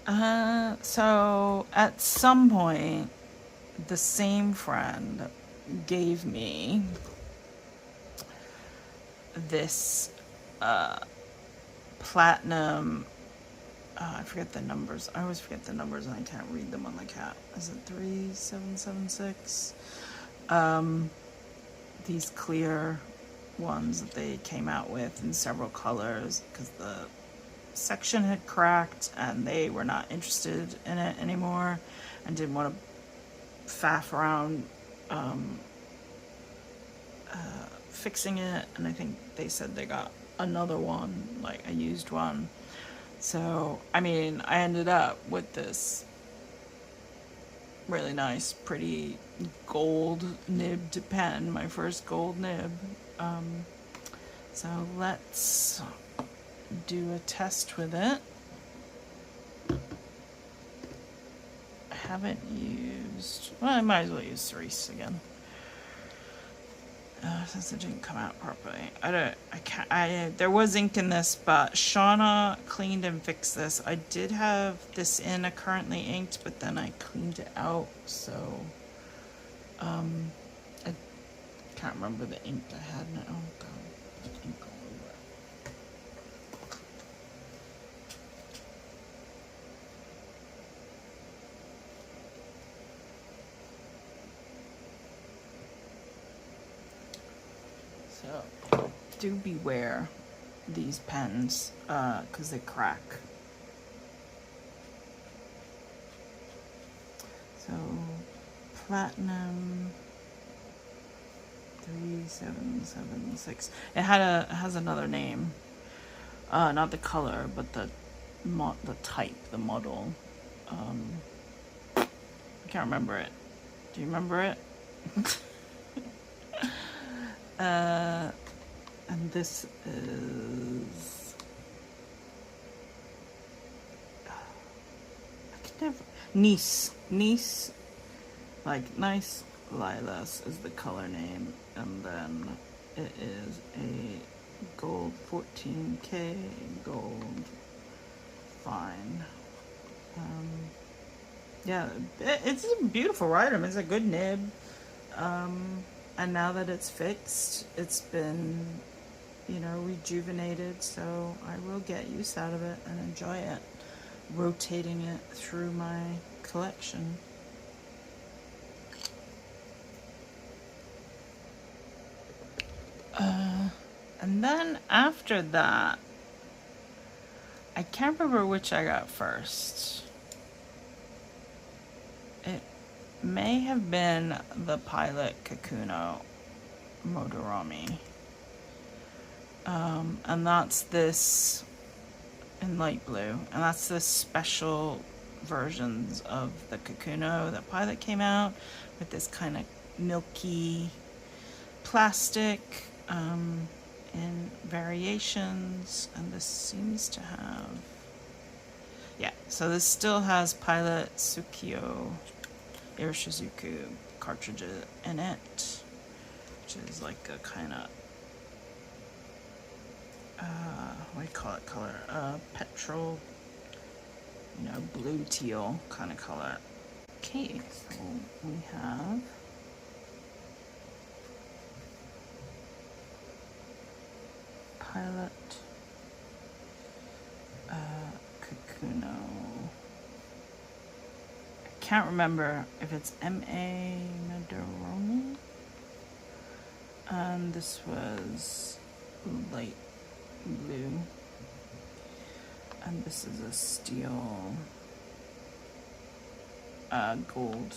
So at some point, the same friend gave me this platinum. I forget the numbers. I always forget the numbers and I can't read them on the cap. Is it 3776? These clear ones that they came out with in several colors because the section had cracked and they were not interested in it anymore and didn't want to faff around fixing it. And I think they said they got another one, like a used one. So, I mean, I ended up with this really nice, pretty gold nibbed pen, my first gold nib. So let's do a test with it. I haven't used, well, I might as well use Cerise again. Since it didn't come out properly. There was ink in this, but Shauna cleaned and fixed this. I did have this in a currently inked, but then I cleaned it out, so I can't remember the ink I had now. Oh god, ink all over. So, do beware these pens, because they crack. So, platinum 3776. It has another name. Not the color, but the type, the model. I can't remember it. Do you remember it? And this is, I can never, Nice, like nice lilas is the color name, and then it is a gold 14K gold fine. Yeah, it's a beautiful item. It's a good nib. And now that it's fixed, it's been, rejuvenated, so I will get use out of it and enjoy it, rotating it through my collection. And then after that, I can't remember which I got first. It may have been the Pilot Kuno Modrami. And that's this in light blue. And that's the special versions of the Kuno that Pilot came out with this kind of milky plastic in variations. And this seems to have, yeah, so this still has Pilot Tsukio Irishizuku cartridges in it, which is like a kind of what do you call it color? Petrol, blue teal kind of color. Okay, so we have Pilot Kuno. I can't remember if it's M.A. Modrami. And this was light blue. And this is a steel gold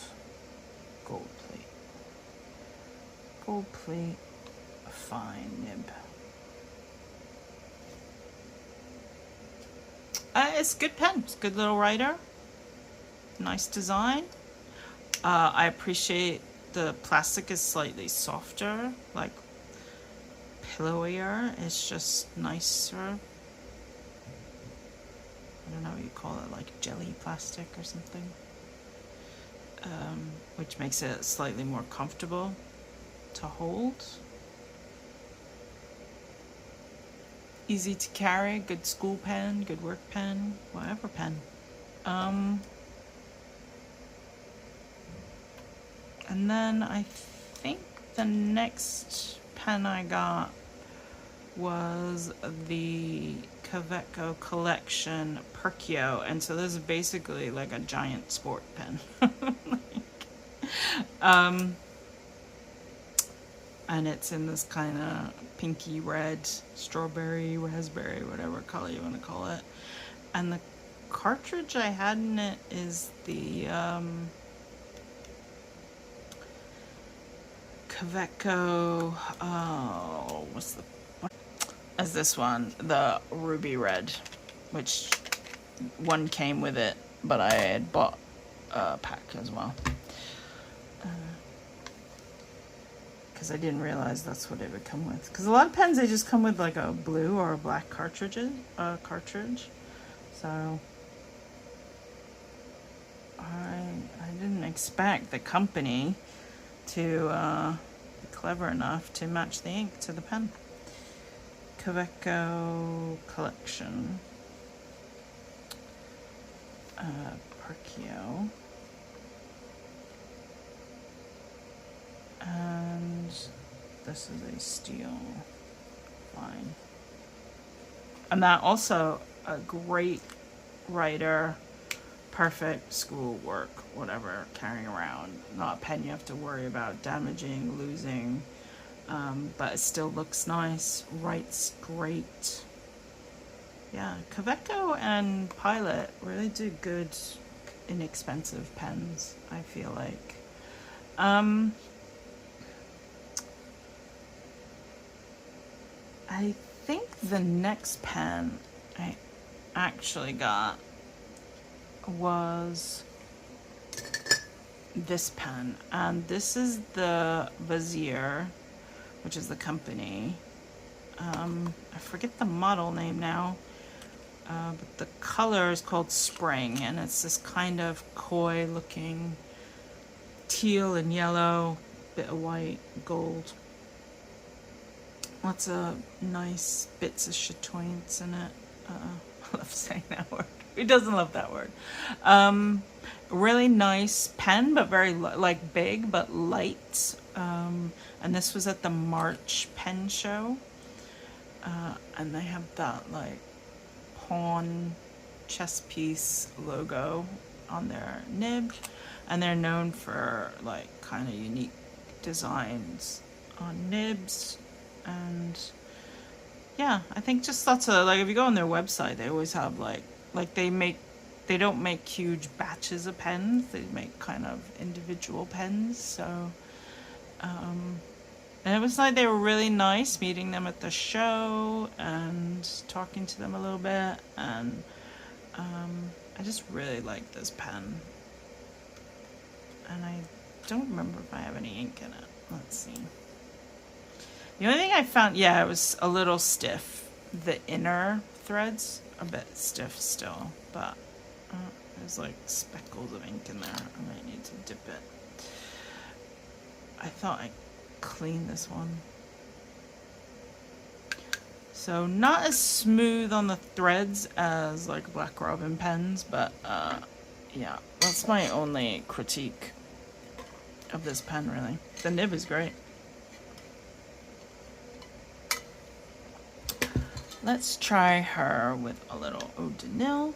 plate. Gold plate, fine nib. It's a good pen. It's a good little writer. Nice design. I appreciate the plastic is slightly softer, like pillowier. It's just nicer. I don't know what you call it, like jelly plastic or something. Which makes it slightly more comfortable to hold. Easy to carry, good school pen, good work pen, whatever pen. And then I think the next pen I got was the Coco collection Perkio, and so this is basically like a giant sport pen. And it's in this kind of pinky red, strawberry, raspberry, whatever color you want to call it. And the cartridge I had in it is the Coco, oh, as this one, the ruby red, which one came with it, but I had bought a pack as well. Because I didn't realize that's what it would come with. Because a lot of pens, they just come with like a blue or a black cartridge. So I didn't expect the company to be clever enough to match the ink to the pen. Coco collection. Perkio. And this is a steel line. And that also a great writer, perfect school work, whatever, carrying around. Not a pen you have to worry about damaging, losing, but it still looks nice, writes great. Yeah, Coco and Pilot really do good, inexpensive pens, I feel like. I think the next pen I actually got was this pen, and this is the Vazier, which is the company. I forget the model name now, but the color is called Spring, and it's this kind of coy looking teal and yellow, bit of white, gold. Lots of nice bits of chatoyance in it. I love saying that word. Who doesn't love that word? Really nice pen, but very like big but light. And this was at the March pen show. And they have that like pawn chess piece logo on their nib, and they're known for like kind of unique designs on nibs. And yeah, I think just lots of, like, if you go on their website, they always have like they don't make huge batches of pens, they make kind of individual pens. So and it was like they were really nice, meeting them at the show and talking to them a little bit. And I just really like this pen, and I don't remember if I have any ink in it. Let's see. The only thing I found, yeah, it was a little stiff. The inner threads, a bit stiff still, but there's like speckles of ink in there. I might need to dip it. I thought I cleaned this one. So not as smooth on the threads as like Black Robin pens, but yeah, that's my only critique of this pen, really. The nib is great. Let's try her with a little eau de Nil.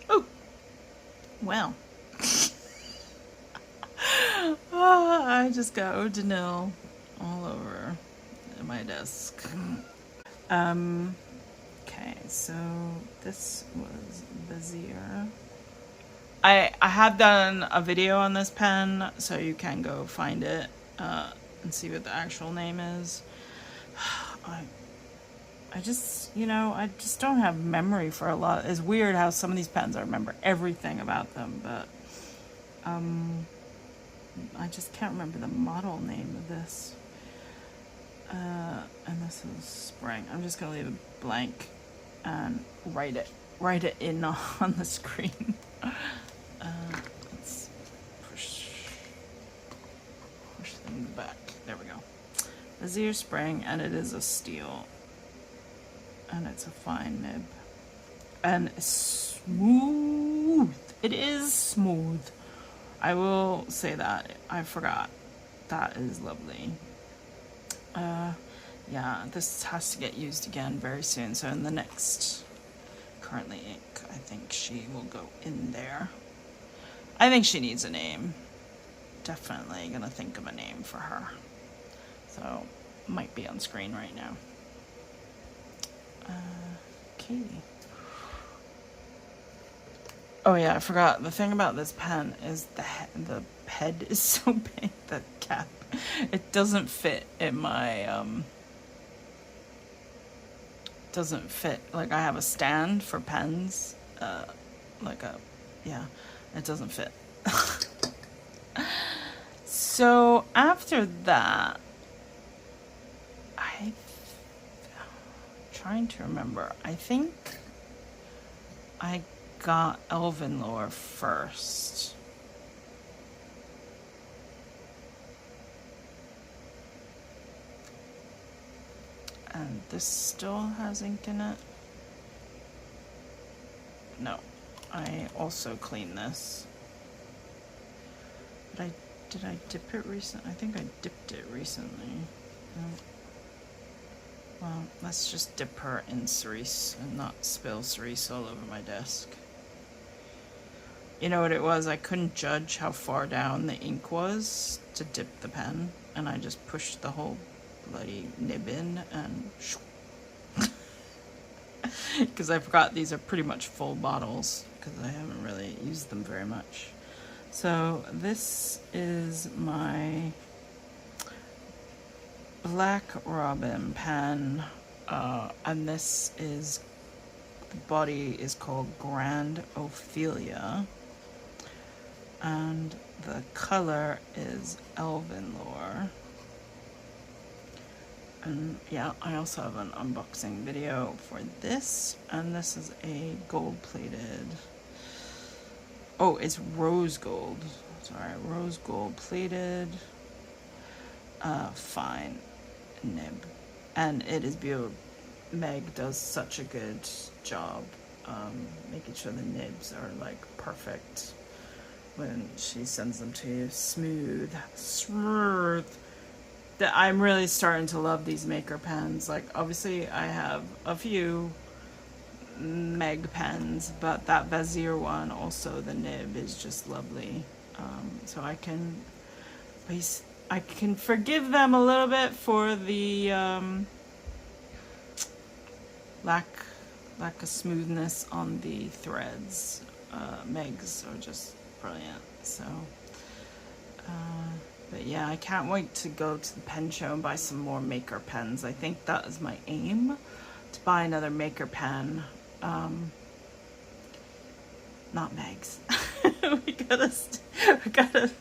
Oh, well. Oh, I just got eau de Nil all over my desk. Okay, so this was Bazir. I have done a video on this pen, so you can go find it and see what the actual name is. I just, you know, I just don't have memory for a lot. It's weird how some of these pens I remember everything about them, but I just can't remember the model name of this. And this is Spring. I'm just gonna leave it blank and write it in on the screen. Let's push them back. There we go. Vazier Spring, and it is a steel. And it's a fine nib. And smooth. It is smooth. I will say that. I forgot. That is lovely. Yeah, this has to get used again very soon. So in the next currently ink, I think she will go in there. I think she needs a name. Definitely gonna think of a name for her. So might be on screen right now. Katie. Oh yeah, I forgot. The thing about this pen is the head is so big, the cap. It doesn't fit in my, doesn't fit. Like I have a stand for pens, yeah, it doesn't fit. So after that, I'm trying to remember. I think I got Elvin Lure first. And this still has ink in it. No, I also cleaned this. But did I dip it recently? I think I dipped it recently. No. Well, let's just dip her in cerise and not spill cerise all over my desk. You know what it was? I couldn't judge how far down the ink was to dip the pen, and I just pushed the whole bloody nib in and because I forgot these are pretty much full bottles because I haven't really used them very much. So this is my Black Robin pen, and this is, the body is called Grand Ophelia, and the color is Elvin Lure. And yeah, I also have an unboxing video for this, and this is a gold-plated, oh, it's rose gold, sorry, rose gold plated, fine nib, and it is beautiful. Meg does such a good job making sure the nibs are like perfect when she sends them to you. Smooth. I'm really starting to love these maker pens. Like obviously I have a few Meg pens, but that Vazier one also, the nib is just lovely. So I can forgive them a little bit for the lack of smoothness on the threads. Megs are just brilliant. So, but yeah, I can't wait to go to the pen show and buy some more maker pens. I think that is my aim, to buy another maker pen. Not Meg's. we gotta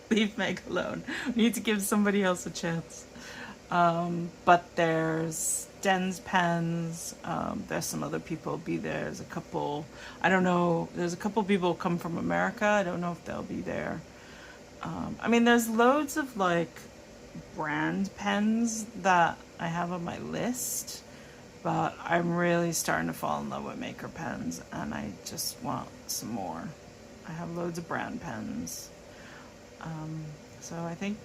leave Meg alone. We need to give somebody else a chance. But there's Den's pens. There's some other people be there. There's a couple, I don't know, there's a couple people come from America. I don't know if they'll be there. I mean, there's loads of like brand pens that I have on my list, but I'm really starting to fall in love with maker pens, and I just want some more. I have loads of brand pens. So I think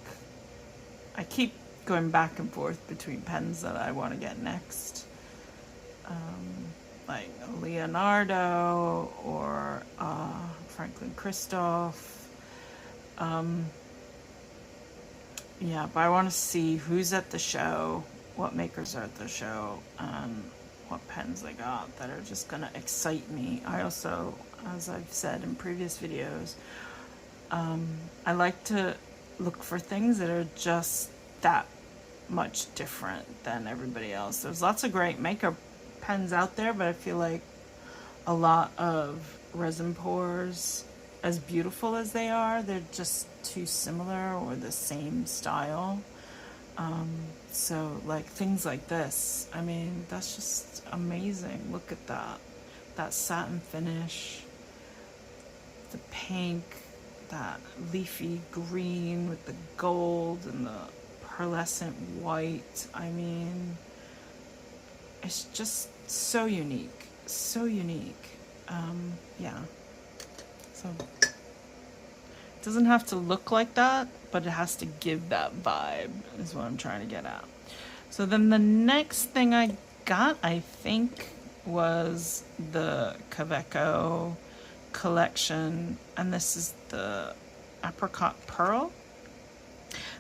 I keep going back and forth between pens that I want to get next. Like Leonardo or Franklin Christoph. Yeah, but I want to see who's at the show, what makers are at the show, and what pens they got that are just gonna excite me. I also, as I've said in previous videos, I like to look for things that are just that much different than everybody else. There's lots of great maker pens out there, but I feel like a lot of resin pours, as beautiful as they are, they're just too similar or the same style. So like things like this, I mean, that's just amazing. Look at that satin finish, the pink, that leafy green with the gold and the pearlescent white. I mean, it's just so unique, so unique. Yeah, so it doesn't have to look like that, but it has to give that vibe is what I'm trying to get at. So then the next thing I got, I think, was the Coco collection, and this is the Apricot Pearl.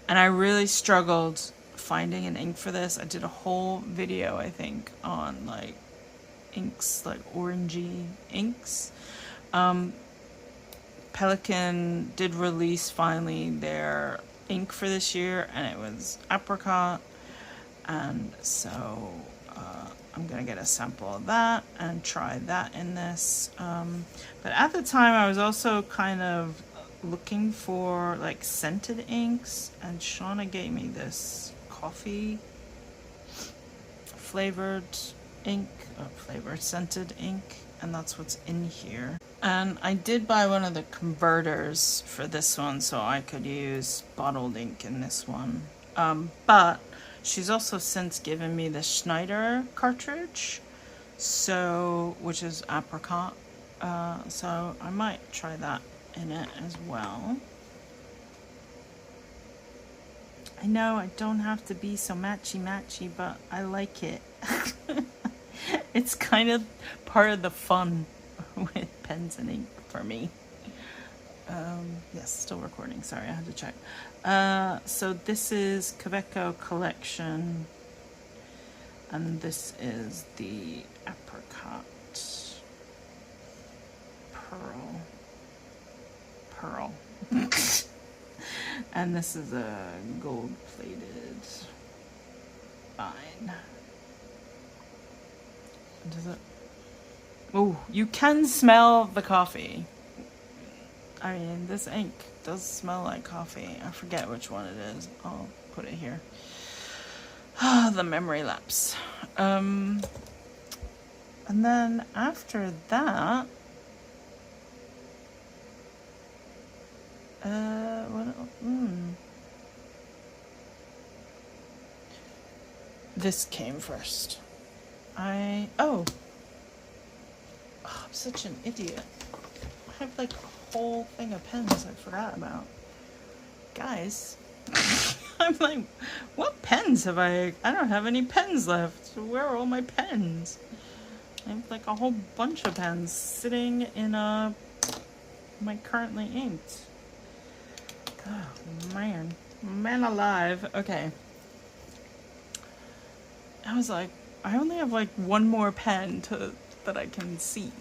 And I really struggled finding an ink for this. I did a whole video, I think, on like inks, like orangey inks. Pelican did release finally their ink for this year, and it was apricot, and so I'm gonna get a sample of that and try that in this. But at the time I was also kind of looking for like scented inks, and Shauna gave me this coffee flavored ink, flavored scented ink, and that's what's in here. And I did buy one of the converters for this one so I could use bottled ink in this one. But she's also since given me the Schneider cartridge, so which is apricot. So I might try that in it as well. I know I don't have to be so matchy, but I like it. It's kind of part of the fun with pens and ink for me. Yes, still recording. Sorry, I had to check. So this is Coco collection, and this is the Apricot Pearl. And this is a gold-plated bind. Does it? Oh, you can smell the coffee. I mean, this ink does smell like coffee. I forget which one it is. I'll put it here. The memory lapse. And then after that, this came first. Oh, I'm such an idiot. I have like a whole thing of pens I forgot about. Guys, I'm like, what pens have I don't have any pens left. Where are all my pens? I have like a whole bunch of pens sitting in my currently inked. Oh man alive. Okay. I was like, I only have like one more pen that I can see.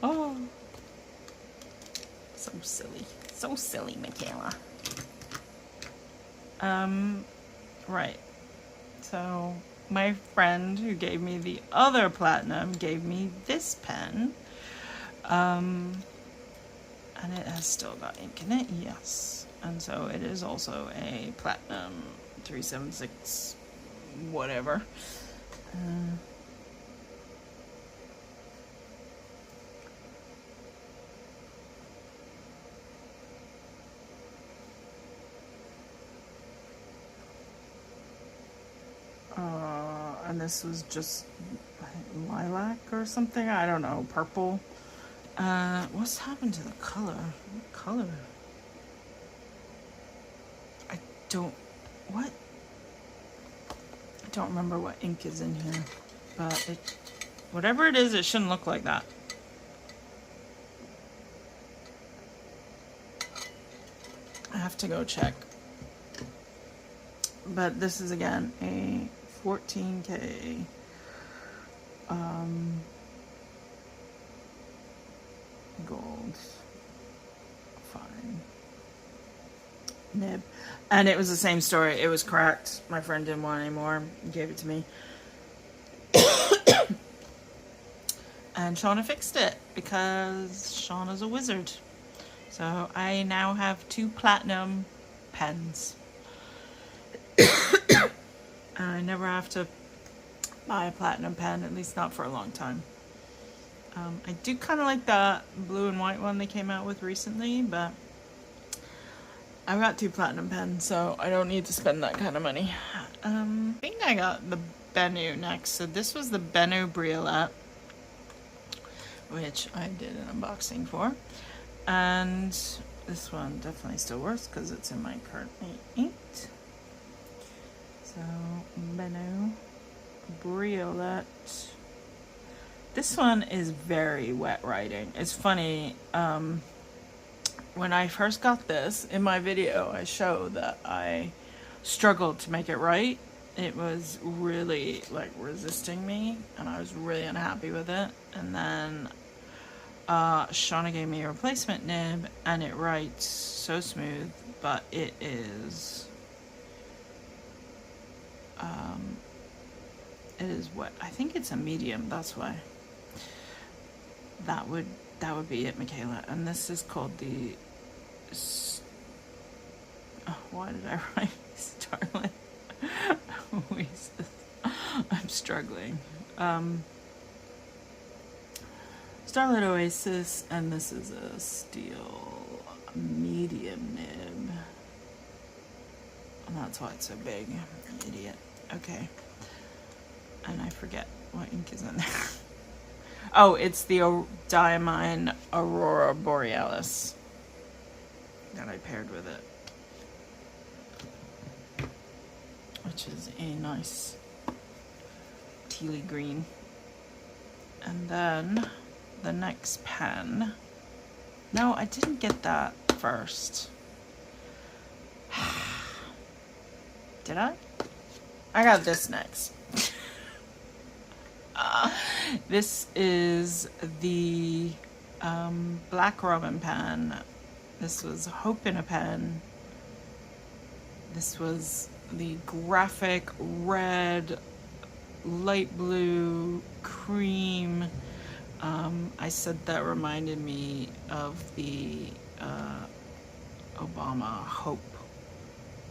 Oh, so silly, Michaela. Right. So my friend who gave me the other platinum gave me this pen. And it has still got ink in it, yes. And so it is also a platinum 376 whatever. And this was just lilac or something, I don't know, purple. What's happened to the color? What color? I don't remember what ink is in here, but whatever it is, it shouldn't look like that. I have to go check. But this is again a 14K gold fine nib, and it was the same story. It was cracked. My friend didn't want it anymore. He gave it to me. And Shauna fixed it because Shauna's a wizard. So I now have 2 platinum pens. And I never have to buy a platinum pen, at least not for a long time. I do kind of like the blue and white one they came out with recently, but I've got 2 platinum pens, so I don't need to spend that kind of money. I think I got the Benu next. So this was the Benu Bollet, which I did an unboxing for. And this one definitely still works because it's in my currently inked. So Benu Bollet. This one is very wet writing. It's funny, when I first got this, in my video I showed that I struggled to make it right. It was really like resisting me and I was really unhappy with it. And then Shauna gave me a replacement nib and it writes so smooth, but it is wet. I think it's a medium, that's why. That would be it, Michaela. And this is called the why did I write Scarlet? I'm struggling. Scarlet Oasis, and this is a steel medium nib. And that's why it's so big. Idiot. Okay. And I forget what ink is in there. Oh, it's the Diamine Aurora Borealis that I paired with it, which is a nice tealy green. And then the next pen. No, I didn't get that first. Did I? I got this next. This is the Black Robin pen. This was Hope in a pen. This was the graphic red, light blue, cream. I said that reminded me of the Obama Hope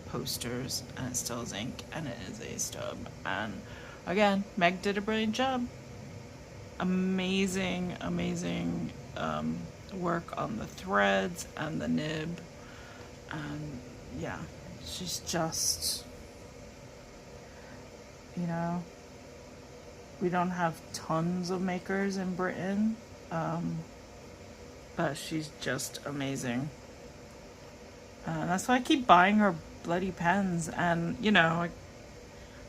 posters, and it still is ink, and it is a stub. And again, Meg did a brilliant job. Amazing, amazing work on the threads and the nib. And yeah, she's just, you know, we don't have tons of makers in Britain, but she's just amazing. That's why I keep buying her bloody pens, and you know,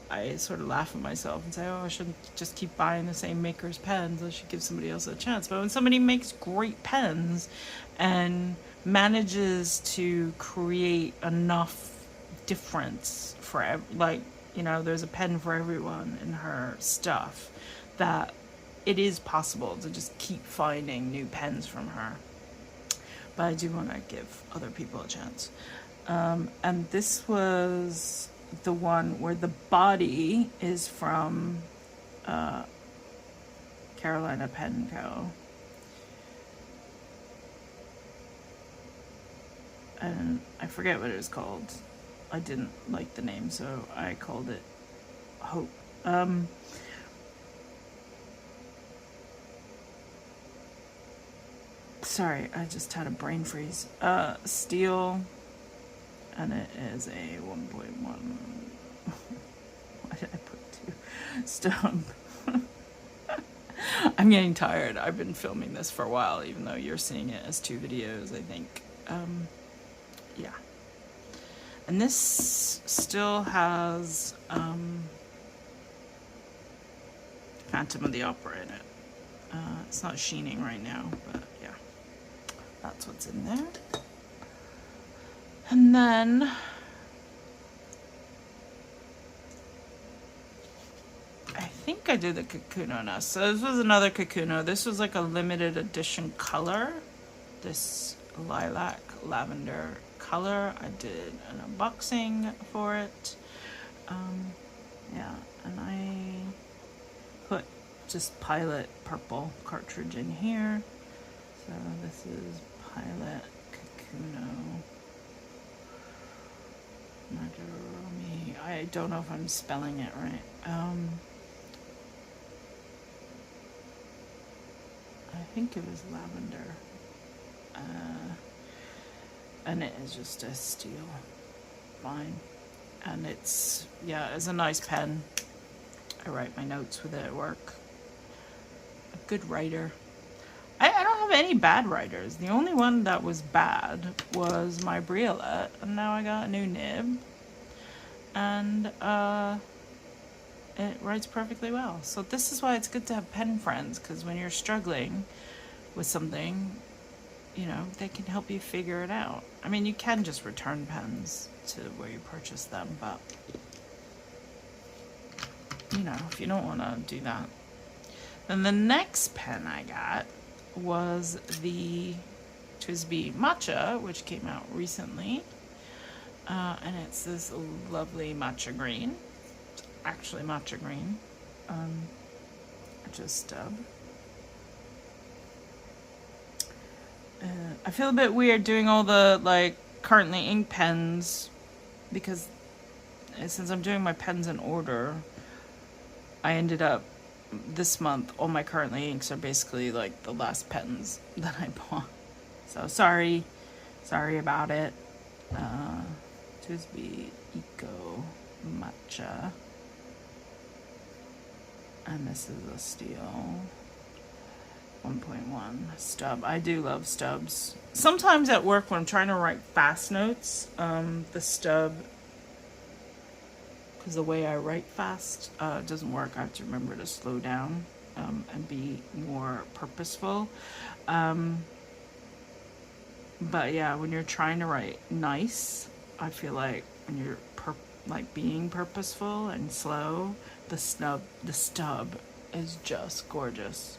I sort of laugh at myself and say, oh, I shouldn't just keep buying the same maker's pens. I should give somebody else a chance. But when somebody makes great pens and manages to create enough difference for, like, you know, there's a pen for everyone in her stuff, that it is possible to just keep finding new pens from her. But I do want to give other people a chance. And this was the one where the body is from Carolina Pen Co. And I forget what it was called. I didn't like the name, so I called it Hope. Sorry, I just had a brain freeze. Steel, and it is a 1.1. Why did I put 2? Stub. I'm getting tired. I've been filming this for a while, even though you're seeing it as 2 videos, I think. Yeah. And this still has Phantom of the Opera in it. It's not sheening right now, but yeah, that's what's in there. And then I think I did the Kuno now. So this was another Kuno. This was like a limited edition color. This lilac lavender color. I did an unboxing for it. Yeah, and I put just Pilot purple cartridge in here. So this is Pilot Kuno. Modrami. I don't know if I'm spelling it right. I think it was lavender. and it is just a steal. Fine. And it's, yeah, it's a nice pen. I write my notes with it at work. A good writer. I don't have any bad writers. The only one that was bad was my Briolet, and now I got a new nib. And it writes perfectly well. So this is why it's good to have pen friends, because when you're struggling with something, you know, they can help you figure it out. I mean, you can just return pens to where you purchase them, but you know, if you don't want to do that. Then the next pen I got was the Twisby Matcha, which came out recently. And it's this lovely matcha green. It's actually matcha green. Just stub. I feel a bit weird doing all the like currently ink pens, because since I'm doing my pens in order, I ended up this month, all my currently inks are basically like the last pens that I bought. So sorry about it. Twisby Eco Matcha. And this is a steal. 1.1 stub. I do love stubs. Sometimes at work when I'm trying to write fast notes, the stub, because the way I write fast doesn't work. I have to remember to slow down and be more purposeful. But yeah, when you're trying to write nice, I feel like when you're being purposeful and slow, the stub is just gorgeous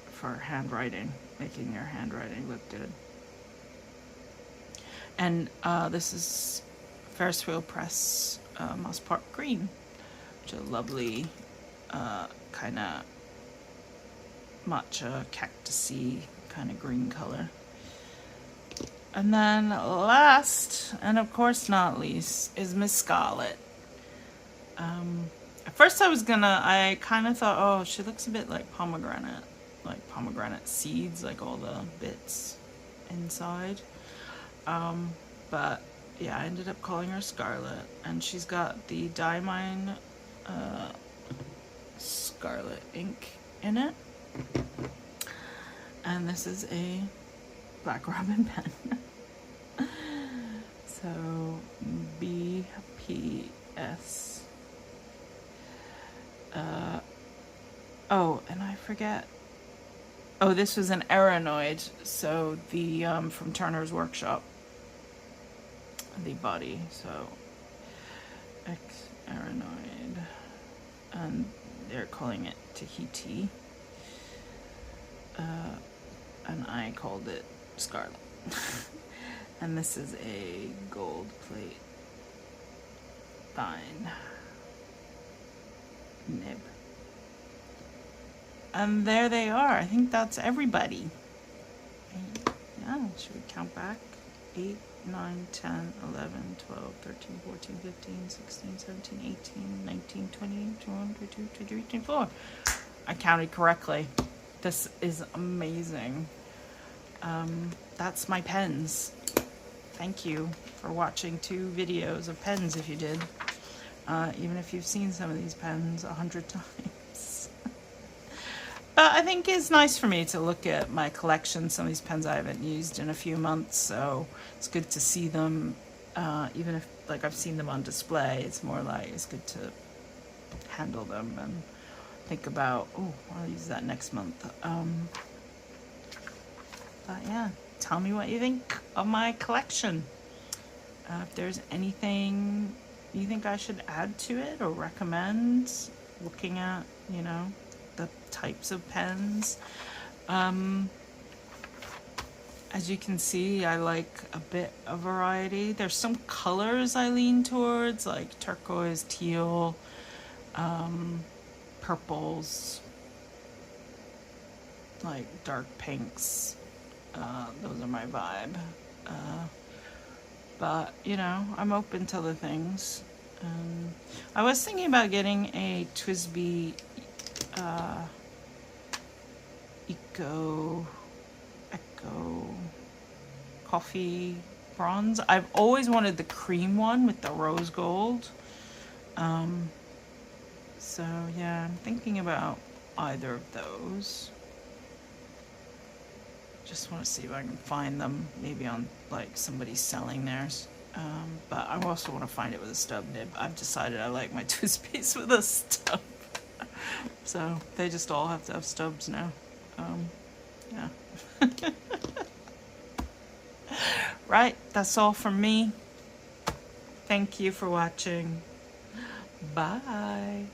for handwriting, making your handwriting look good. And this is Ferris Wheel Press Moss Park Green, which is a lovely kind of matcha cactusy kind of green color. And then last, and of course not least, is Miss Scarlet. At first I kind of thought, oh, she looks a bit like pomegranate seeds, like all the bits inside. But yeah, I ended up calling her Scarlet, and she's got the Diamine Scarlet ink in it. And this is a Black Robin pen. So BPS. Oh, and I forget. Oh, this was an Aranoid. So the from Turner's Workshop. The body. So X Aranoid, and they're calling it Tahiti. And I called it Scarlet. And this is a gold plate fine nib. And there they are. I think that's everybody. Yeah, should we count back? 8, 9, 10, 11, 12, 13, 14, 15, 16, 17, 18, 19, 20, 21, 22, 23, 24. I counted correctly. This is amazing. That's my pens. Thank you for watching 2 videos of pens if you did. Even if you've seen some of these pens 100 times. But I think it's nice for me to look at my collection. Some of these pens I haven't used in a few months, so it's good to see them. Even if like I've seen them on display, it's more like it's good to handle them and think about, oh, I'll use that next month. But yeah, tell me what you think of my collection. If there's anything you think I should add to it or recommend, looking at, you know, the types of pens. As you can see, I like a bit of variety. There's some colors I lean towards, like turquoise, teal, purples, like dark pinks. Those are my vibe. But, you know, I'm open to other things. I was thinking about getting a Twisby Echo coffee bronze. I've always wanted the cream one with the rose gold. So yeah, I'm thinking about either of those. Just want to see if I can find them, maybe on like somebody selling theirs. But I also want to find it with a stub nib. I've decided I like my Twisbys with a stub. So they just all have to have stubs now. Yeah. Right, that's all from me. Thank you for watching. Bye.